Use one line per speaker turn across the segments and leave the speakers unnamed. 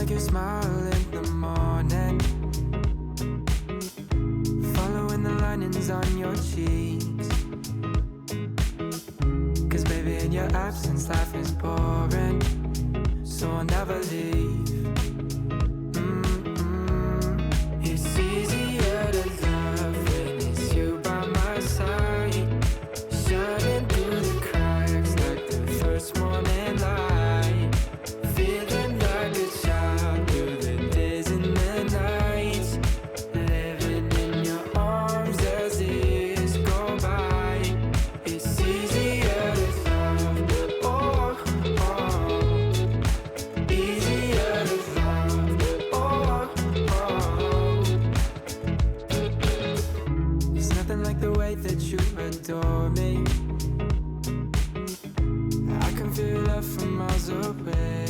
like your smile in the morning, following the linings on your cheeks. 'Cause baby, in your absence life is boring, so I'll never leave. It's easier to love when it's you by my side, shining through the cracks like the first morning light, feeling like a child through the days and the nights, living in your arms as the years go by. It's easier to love, oh, oh, easier to love, oh, oh. There's nothing like the way that you adore me. I can feel love from miles away,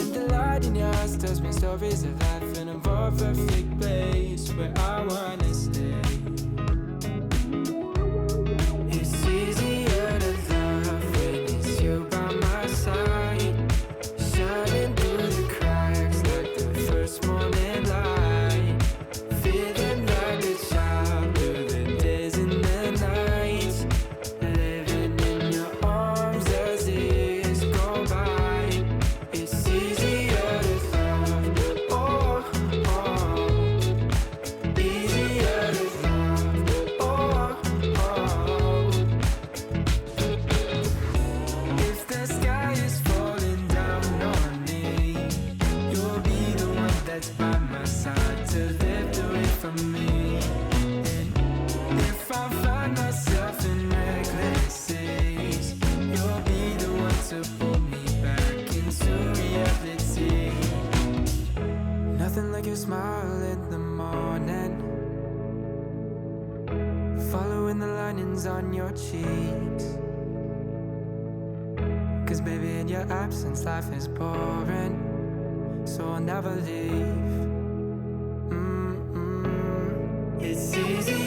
and the light in your eyes tells me stories of life in a more perfect place where I wanna stay. It's easier to love when it's you by my side, shining through the cracks like the first morning light, feeling like a child through the days and the nights, living in your arms as the years go by. It's easier to love, oh, oh, easier to love, oh, oh. If the sky is falling down on me, you'll be the one that's by my side to lift away from me. And if I find myself in reckless days, you'll be the one to pull me back into reality. Nothing like your smile in the morning, following the linings on your cheeks. 'Cause baby, in your absence life is boring, so I'll never leave. It's easy